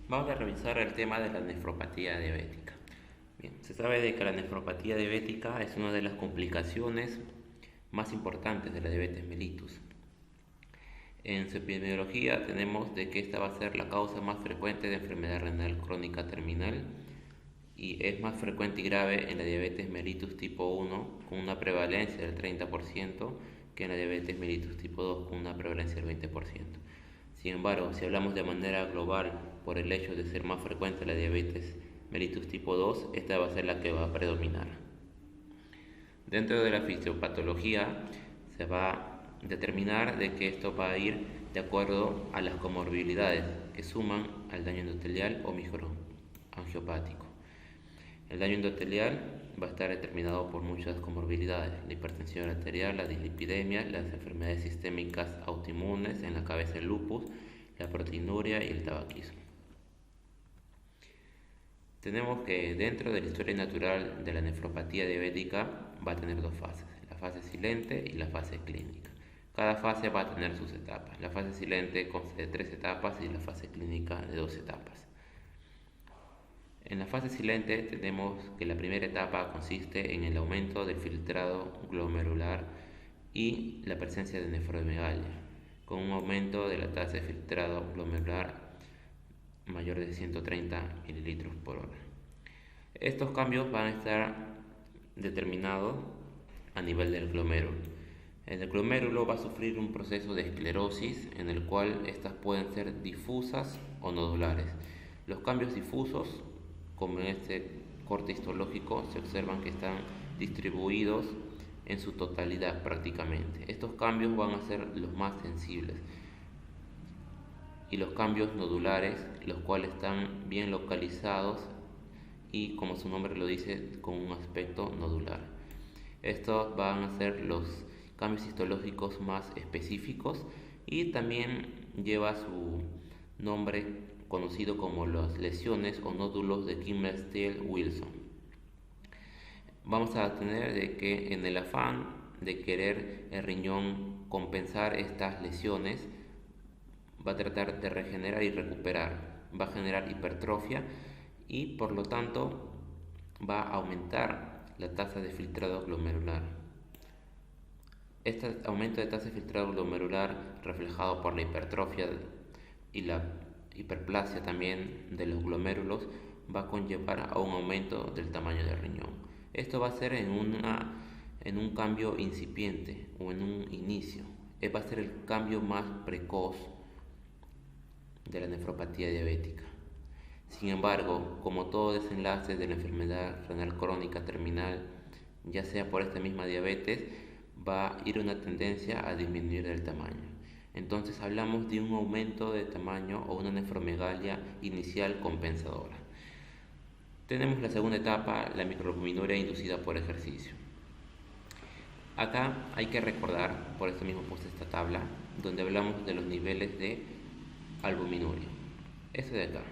Vamos a revisar el tema de la nefropatía diabética. Bien, se sabe de que la nefropatía diabética es una de las complicaciones más importantes de la diabetes mellitus. En su epidemiología tenemos de que esta va a ser la causa más frecuente de enfermedad renal crónica terminal y es más frecuente y grave en la diabetes mellitus tipo 1 con una prevalencia del 30% que en la diabetes mellitus tipo 2 con una prevalencia del 20%. Sin embargo, si hablamos de manera global por el hecho de ser más frecuente la diabetes mellitus tipo 2, esta va a ser la que va a predominar. Dentro de la fisiopatología se va a determinar de que esto va a ir de acuerdo a las comorbilidades que suman al daño endotelial o microangiopático. El daño endotelial va a estar determinado por muchas comorbilidades: la hipertensión arterial, la dislipidemia, las enfermedades sistémicas autoinmunes, en la cabeza el lupus, la proteinuria y el tabaquismo. Tenemos que dentro de la historia natural de la nefropatía diabética va a tener dos fases: la fase silente y la fase clínica. Cada fase va a tener sus etapas. La fase silente consta de 3 etapas y la fase clínica de 2 etapas. En la fase silente tenemos que la primera etapa consiste en el aumento del filtrado glomerular y la presencia de nefromegalia, con un aumento de la tasa de filtrado glomerular mayor de 130 mililitros por hora. Estos cambios van a estar determinados a nivel del glomérulo. El glomérulo va a sufrir un proceso de esclerosis en el cual estas pueden ser difusas o nodulares. Los cambios difusos, como en este corte histológico, se observan que están distribuidos en su totalidad prácticamente. Estos cambios van a ser los más sensibles, y los cambios nodulares, los cuales están bien localizados y, como su nombre lo dice, con un aspecto nodular. Estos van a ser los cambios histológicos más específicos y también lleva su nombre conocido como las lesiones o nódulos de Kimmel-Steele-Wilson. Vamos a tener de que en el afán de querer el riñón compensar estas lesiones, va a tratar de regenerar y recuperar, va a generar hipertrofia y por lo tanto va a aumentar la tasa de filtrado glomerular. Este aumento de tasa de filtrado glomerular, reflejado por la hipertrofia y la hiperplasia también de los glomérulos, va a conllevar a un aumento del tamaño del riñón. Esto va a ser en un cambio incipiente o en un inicio. Va a ser el cambio más precoz de la nefropatía diabética. Sin embargo, como todo desenlace de la enfermedad renal crónica terminal, ya sea por esta misma diabetes, va a ir una tendencia a disminuir el tamaño. Entonces hablamos de un aumento de tamaño o una nefromegalia inicial compensadora. Tenemos la segunda etapa, la microalbuminuria inducida por ejercicio. Acá hay que recordar, por eso mismo puse esta tabla, donde hablamos de los niveles de albuminuria. Eso de acá.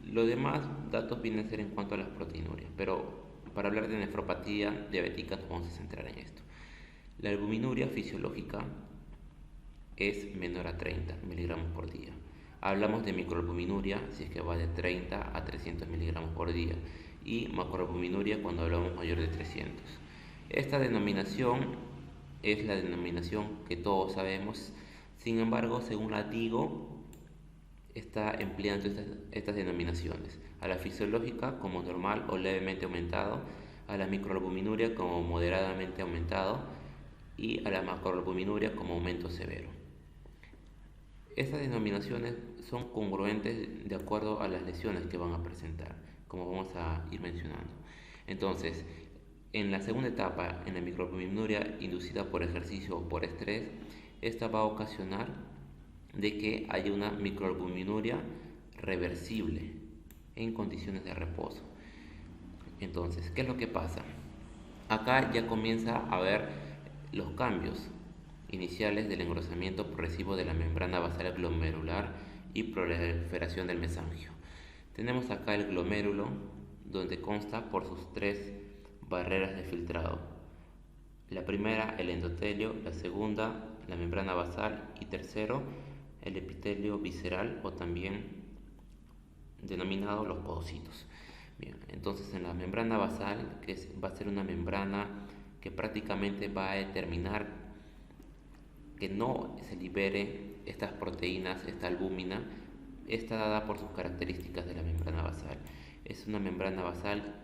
Los demás datos vienen a ser en cuanto a las proteinurias, pero para hablar de nefropatía diabética nos vamos a centrar en esto. La albuminuria fisiológica es menor a 30 miligramos por día. Hablamos de microalbuminuria si es que va de 30 a 300 miligramos por día, y macroalbuminuria cuando hablamos mayor de 300. Esta denominación es la denominación que todos sabemos. Sin embargo, según la DIGO, está empleando estas denominaciones: a la fisiológica como normal o levemente aumentado, a la microalbuminuria como moderadamente aumentado y a la macroalbuminuria como aumento severo. Estas denominaciones son congruentes de acuerdo a las lesiones que van a presentar, como vamos a ir mencionando. Entonces, en la segunda etapa, en la microalbuminuria inducida por ejercicio o por estrés, esta va a ocasionar de que haya una microalbuminuria reversible en condiciones de reposo. Entonces, ¿qué es lo que pasa? Acá ya comienza a ver los cambios iniciales del engrosamiento progresivo de la membrana basal glomerular y proliferación del mesangio. Tenemos acá el glomérulo, donde consta por sus 3 barreras de filtrado. La primera, el endotelio; la segunda, la membrana basal; y tercero, el epitelio visceral o también denominados los podocitos. Bien, entonces en la membrana basal, va a ser una membrana que prácticamente va a determinar que no se libere estas proteínas, esta albúmina, está dada por sus características de la membrana basal. Es una membrana basal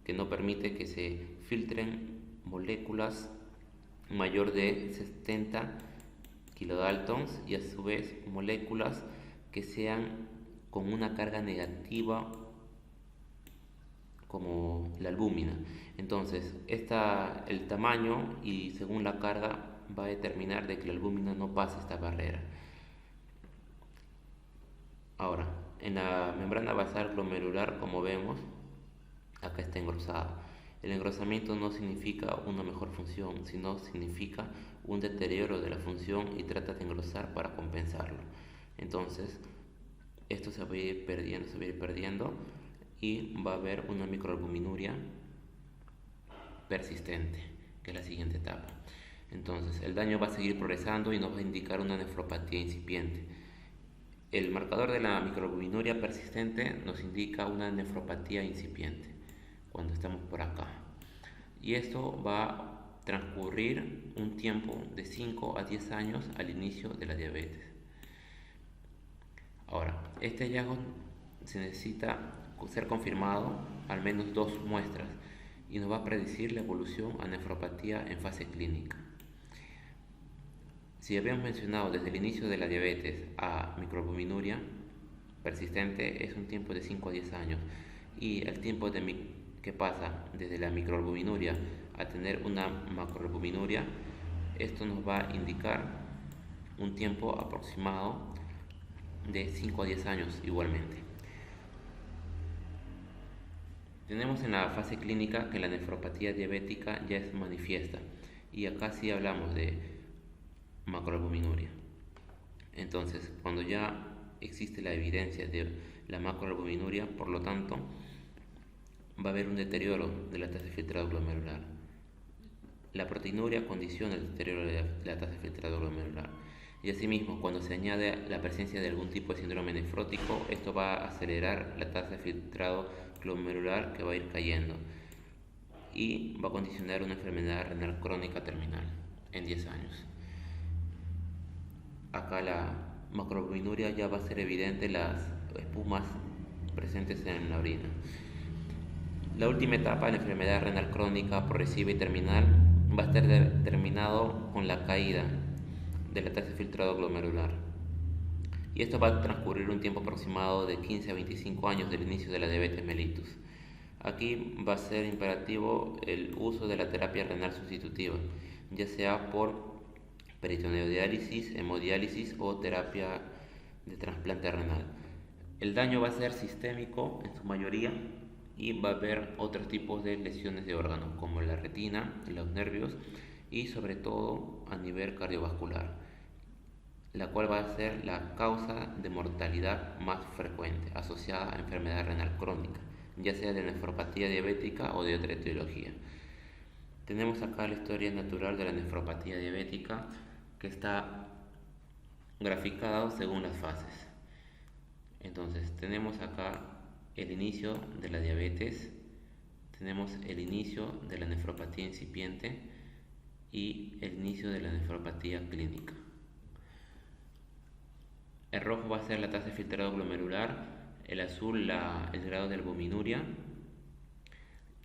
que no permite que se filtren moléculas mayor de 70 kilodaltons y a su vez moléculas que sean con una carga negativa como la albúmina. Entonces, el tamaño y según la carga va a determinar de que la albúmina no pase esta barrera. Ahora, en la membrana basal glomerular, como vemos, acá está engrosada. El engrosamiento no significa una mejor función, sino significa un deterioro de la función y trata de engrosar para compensarlo. Entonces, esto se va a ir perdiendo y va a haber una microalbuminuria persistente, que es la siguiente etapa. Entonces, el daño va a seguir progresando y nos va a indicar una nefropatía incipiente. El marcador de la microalbuminuria persistente nos indica una nefropatía incipiente cuando estamos por acá. Y esto va a transcurrir un tiempo de 5 a 10 años al inicio de la diabetes. Ahora, este hallazgo se necesita ser confirmado al menos 2 muestras y nos va a predecir la evolución a nefropatía en fase clínica. Si habíamos mencionado desde el inicio de la diabetes a microalbuminuria persistente es un tiempo de 5 a 10 años y el tiempo que pasa desde la microalbuminuria a tener una macroalbuminuria, esto nos va a indicar un tiempo aproximado de 5 a 10 años igualmente. Tenemos en la fase clínica que la nefropatía diabética ya es manifiesta y acá sí hablamos de macroalbuminuria. Entonces, cuando ya existe la evidencia de la macroalbuminuria, por lo tanto, va a haber un deterioro de la tasa de filtrado glomerular. La proteinuria condiciona el deterioro de la tasa de filtrado glomerular. Y asimismo, cuando se añade la presencia de algún tipo de síndrome nefrótico, esto va a acelerar la tasa de filtrado glomerular que va a ir cayendo y va a condicionar una enfermedad renal crónica terminal en 10 años. Acá la macroalbuminuria ya va a ser evidente las espumas presentes en la orina. La última etapa de la enfermedad renal crónica progresiva y terminal va a estar determinado con la caída de la tasa de filtrado glomerular. Y esto va a transcurrir un tiempo aproximado de 15 a 25 años del inicio de la diabetes mellitus. Aquí va a ser imperativo el uso de la terapia renal sustitutiva, ya sea por peritoneodiálisis, hemodiálisis o terapia de trasplante renal. El daño va a ser sistémico en su mayoría y va a haber otros tipos de lesiones de órganos como la retina, los nervios y sobre todo a nivel cardiovascular, la cual va a ser la causa de mortalidad más frecuente asociada a enfermedad renal crónica, ya sea de nefropatía diabética o de otra etiología. Tenemos acá la historia natural de la nefropatía diabética que está graficado según las fases. Entonces tenemos acá el inicio de la diabetes, tenemos el inicio de la nefropatía incipiente y el inicio de la nefropatía clínica. El rojo va a ser la tasa de filtrado glomerular, el azul el grado de albuminuria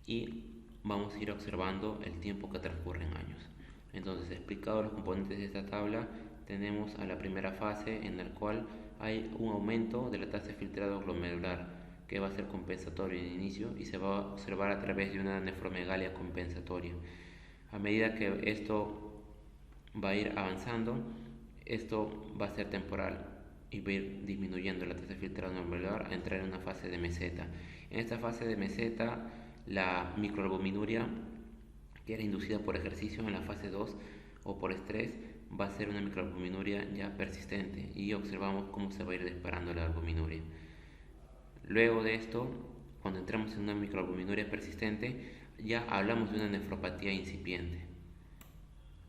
y vamos a ir observando el tiempo que transcurre en años. Entonces, explicados los componentes de esta tabla, tenemos a la primera fase en la cual hay un aumento de la tasa de filtrado glomerular que va a ser compensatorio en inicio y se va a observar a través de una nefromegalia compensatoria. A medida que esto va a ir avanzando, esto va a ser temporal y va a ir disminuyendo la tasa de filtrado glomerular a entrar en una fase de meseta. En esta fase de meseta, la microalbuminuria que era inducida por ejercicio en la fase 2 o por estrés va a ser una microalbuminuria ya persistente y observamos cómo se va a ir disparando la albuminuria. Luego de esto, cuando entramos en una microalbuminuria persistente, ya hablamos de una nefropatía incipiente.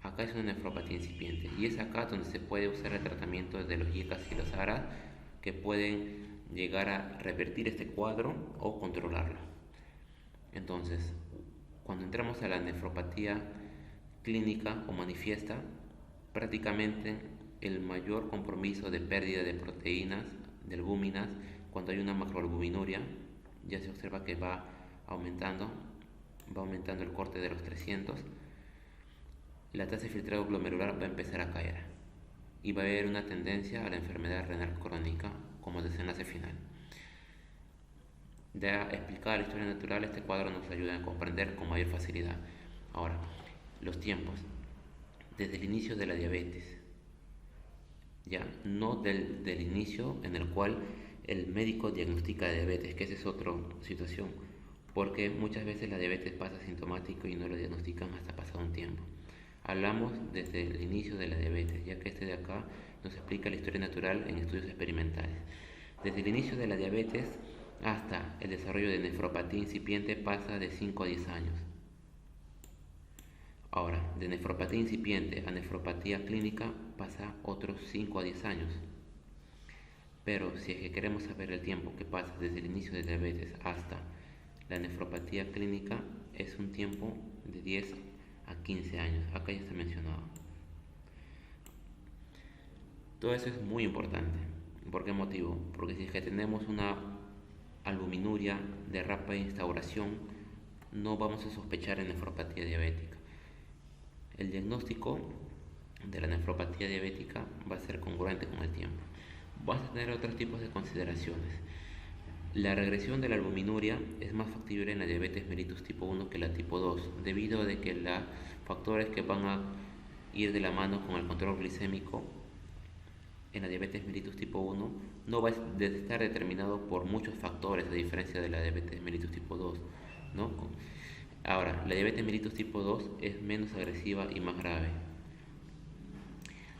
Acá es una nefropatía incipiente y es acá donde se puede usar el tratamiento de los YECAS y los ARA que pueden llegar a revertir este cuadro o controlarlo. Entonces, cuando entramos a la nefropatía clínica o manifiesta, prácticamente el mayor compromiso de pérdida de proteínas, de albúminas, cuando hay una macroalbuminuria, ya se observa que aumentando, va aumentando el corte de los 300, la tasa de filtrado glomerular va a empezar a caer y va a haber una tendencia a la enfermedad renal crónica como desenlace final. Ya explicada la historia natural, este cuadro nos ayuda a comprender con mayor facilidad. Ahora, los tiempos. Desde el inicio de la diabetes, ya no del inicio en el cual el médico diagnostica diabetes, que esa es otra situación, porque muchas veces la diabetes pasa asintomático y no lo diagnostican hasta pasado un tiempo. Hablamos desde el inicio de la diabetes, ya que este de acá nos explica la historia natural en estudios experimentales. Desde el inicio de la diabetes hasta el desarrollo de nefropatía incipiente pasa de 5 a 10 años. Ahora, de nefropatía incipiente a nefropatía clínica pasa otros 5 a 10 años. Pero si es que queremos saber el tiempo que pasa desde el inicio de diabetes hasta la nefropatía clínica, es un tiempo de 10 a 15 años. Acá ya está mencionado. Todo eso es muy importante. ¿Por qué motivo? Porque si es que tenemos una albuminuria de rápida instauración, no vamos a sospechar en nefropatía diabética. El diagnóstico de la nefropatía diabética va a ser congruente con el tiempo. Vas a tener otros tipos de consideraciones. La regresión de la albuminuria es más factible en la diabetes mellitus tipo 1 que la tipo 2, debido a que los factores que van a ir de la mano con el control glicémico en la diabetes mellitus tipo 1 no va a estar determinado por muchos factores, a diferencia de la diabetes mellitus tipo 2, ¿no? Ahora, la diabetes mellitus tipo 2 es menos agresiva y más grave.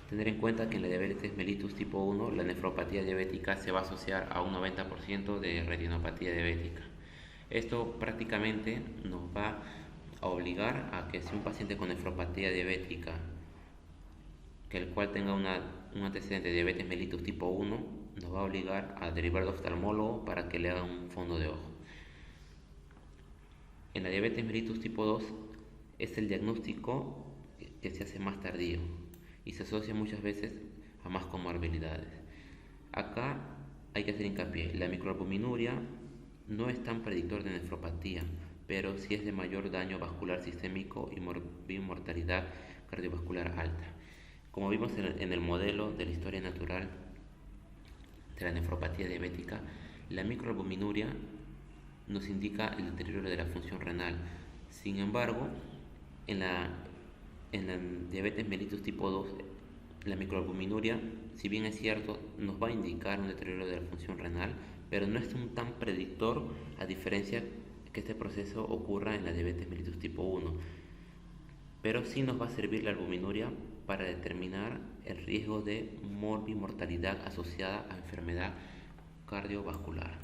Tener en cuenta que en la diabetes mellitus tipo 1 la nefropatía diabética se va a asociar a un 90% de retinopatía diabética. Esto prácticamente nos va a obligar a que si un paciente con nefropatía diabética, que el cual tenga un antecedente de diabetes mellitus tipo 1, nos va a obligar a derivar de oftalmólogo para que le haga un fondo de ojo. En la diabetes mellitus tipo 2 es el diagnóstico que se hace más tardío y se asocia muchas veces a más comorbilidades. Acá hay que hacer hincapié, la microalbuminuria no es tan predictor de nefropatía, pero sí es de mayor daño vascular sistémico y mortalidad cardiovascular alta. Como vimos en el modelo de la historia natural de la nefropatía diabética, la microalbuminuria nos indica el deterioro de la función renal. Sin embargo, en la diabetes mellitus tipo 2, la microalbuminuria, si bien es cierto, nos va a indicar un deterioro de la función renal, pero no es un tan predictor, a diferencia que este proceso ocurra en la diabetes mellitus tipo 1. Pero sí nos va a servir la albuminuria para determinar el riesgo de morbimortalidad asociada a enfermedad cardiovascular.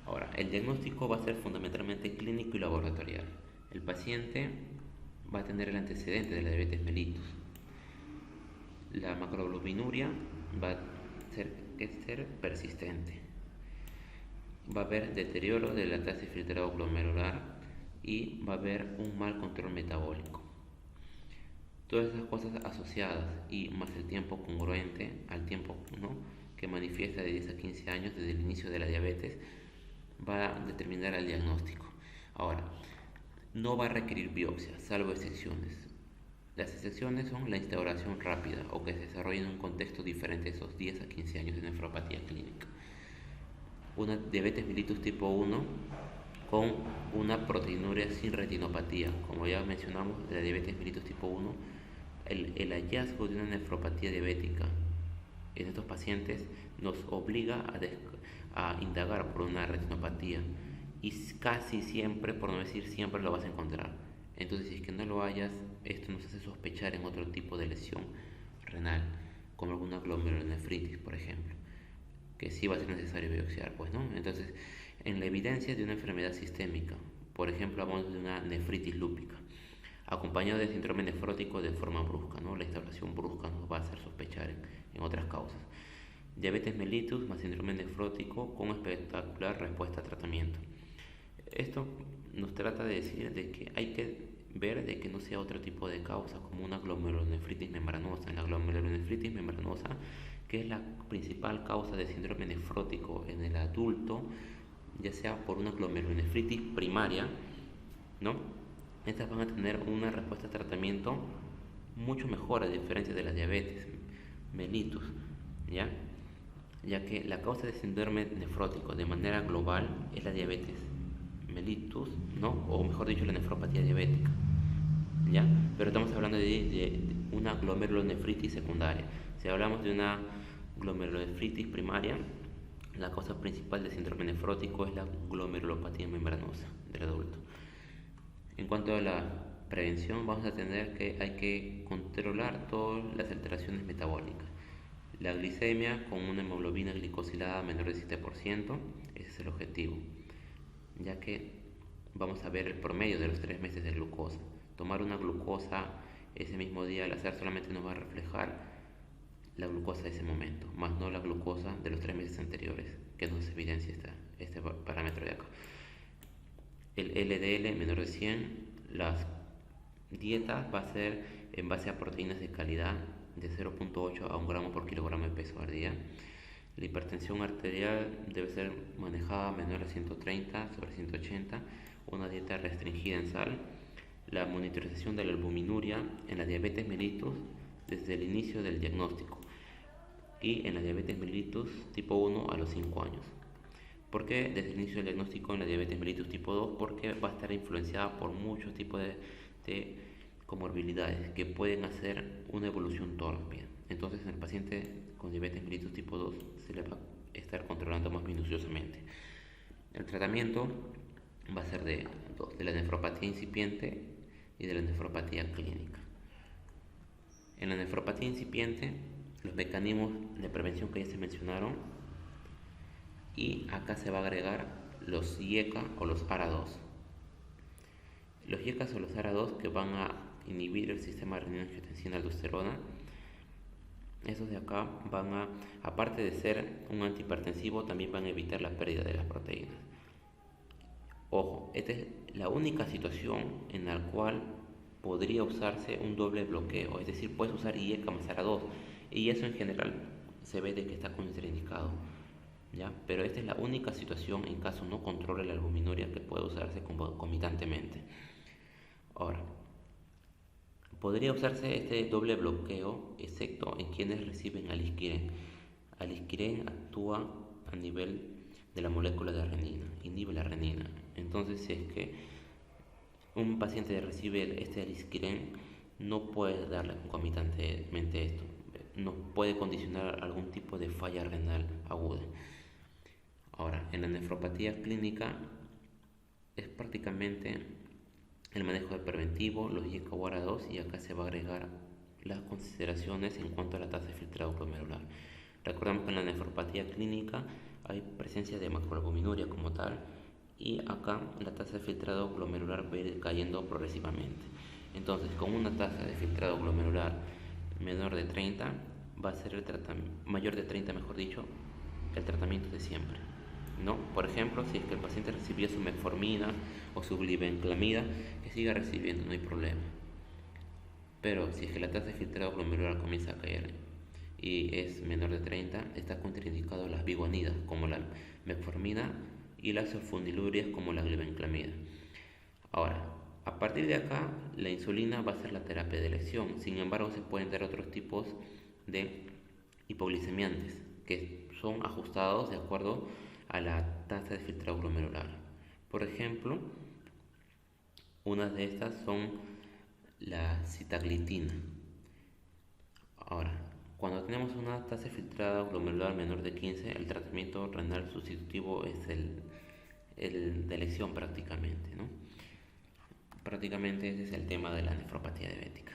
Ahora, el diagnóstico va a ser fundamentalmente clínico y laboratorial. El paciente va a tener el antecedente de la diabetes mellitus. La macroalbuminuria va a ser persistente. Va a haber deterioro de la tasa de filtrado glomerular y va a haber un mal control metabólico. Todas esas cosas asociadas y más el tiempo congruente al tiempo, ¿no?, que manifiesta de 10 a 15 años desde el inicio de la diabetes va a determinar el diagnóstico. Ahora, no va a requerir biopsia, salvo excepciones. Las excepciones son la instauración rápida o que se desarrolla en un contexto diferente de esos 10 a 15 años de nefropatía clínica. Una diabetes mellitus tipo 1 con una proteinuria sin retinopatía. Como ya mencionamos, de la diabetes mellitus tipo 1, el hallazgo de una nefropatía diabética en estos pacientes nos obliga a indagar por una retinopatía, y casi siempre, por no decir siempre, lo vas a encontrar. Entonces, si es que no lo hayas, esto nos hace sospechar en otro tipo de lesión renal, como alguna glomerulonefritis, por ejemplo, que sí va a ser necesario biopsiar, pues, ¿no? Entonces, en la evidencia de una enfermedad sistémica, por ejemplo, hablamos de una nefritis lúpica, acompañado de síndrome nefrótico de forma brusca, ¿no? La instauración brusca nos va a hacer sospechar en otras causas. Diabetes mellitus más síndrome nefrótico con espectacular respuesta a tratamiento. Esto nos trata de decir de que hay que ver de que no sea otro tipo de causa como una glomerulonefritis membranosa. En la glomerulonefritis membranosa, que es la principal causa de síndrome nefrótico en el adulto, ya sea por una glomerulonefritis primaria, ¿no? Estas van a tener una respuesta a tratamiento mucho mejor a diferencia de la diabetes mellitus, ¿ya? Ya que la causa de síndrome nefrótico de manera global es la diabetes mellitus, ¿no? O mejor dicho, la nefropatía diabética, ¿ya? Pero estamos hablando de una glomerulonefritis secundaria. Si hablamos de una glomerulonefritis primaria, la causa principal del síndrome nefrótico es la glomerulopatía membranosa del adulto. En cuanto a la prevención, vamos a tener que hay que controlar todas las alteraciones metabólicas. La glicemia con una hemoglobina glicosilada menor de 7%, ese es el objetivo, ya que vamos a ver el promedio de los 3 meses de glucosa. Tomar una glucosa ese mismo día al azar solamente nos va a reflejar la glucosa de ese momento, más no la glucosa de los 3 meses anteriores, que nos evidencia este parámetro de acá. El LDL menor de 100, las dietas va a ser en base a proteínas de calidad de 0.8 a 1 gramo por kilogramo de peso al día. La hipertensión arterial debe ser manejada menor a 130 sobre 180, una dieta restringida en sal. La monitorización de la albuminuria en la diabetes mellitus desde el inicio del diagnóstico y en la diabetes mellitus tipo 1 a los 5 años. ¿Por qué desde el inicio del diagnóstico en la diabetes mellitus tipo 2? Porque va a estar influenciada por muchos tipos de comorbilidades que pueden hacer una evolución torpe. Entonces, en el paciente con diabetes mellitus tipo 2 se le va a estar controlando más minuciosamente. El tratamiento va a ser de la nefropatía incipiente y de la nefropatía clínica. En la nefropatía incipiente, los mecanismos de prevención que ya se mencionaron, y acá se va a agregar los IECA o los ARA2. Los IECA o los ARA2 que van a inhibir el sistema renina-angiotensina-aldosterona. Esos de acá van a, aparte de ser un antihipertensivo, también van a evitar la pérdida de las proteínas. Ojo, esta es la única situación en la cual podría usarse un doble bloqueo, es decir, puedes usar IECA más ARA2, y eso en general se ve de que está contraindicado, ¿ya? Pero esta es la única situación en caso no controle la albuminuria que puede usarse concomitantemente. Ahora, podría usarse este doble bloqueo excepto en quienes reciben alisquiren. Alisquiren actúa a nivel de la molécula de renina, inhibe la renina. Entonces, si es que un paciente recibe este alisquiren, no puede darle concomitantemente esto, no puede condicionar algún tipo de falla renal aguda. Ahora, en la nefropatía clínica es prácticamente el manejo del preventivo, los IECA o ARA2, y acá se va a agregar las consideraciones en cuanto a la tasa de filtrado glomerular. Recordamos que en la nefropatía clínica hay presencia de macroalbuminuria como tal, y acá la tasa de filtrado glomerular va a ir cayendo progresivamente. Entonces, con una tasa de filtrado glomerular menor de 30, va a ser mayor de 30, mejor dicho, el tratamiento de siempre, ¿no? Por ejemplo, si es que el paciente recibía su metformina o su glibenclamida, que siga recibiendo, no hay problema. Pero si es que la tasa de filtrado glomerular comienza a caer y es menor de 30, está contraindicado las biguanidas como la metformina y las sulfonilurias como la glibenclamida. Ahora, a partir de acá, la insulina va a ser la terapia de elección. Sin embargo, se pueden dar otros tipos de hipoglicemiantes que son ajustados de acuerdo a la tasa de filtrado glomerular. Por ejemplo, unas de estas son la sitaglitina. Ahora, cuando tenemos una tasa de filtrado glomerular menor de 15, el tratamiento renal sustitutivo es el de elección prácticamente, ¿no? Prácticamente ese es el tema de la nefropatía diabética.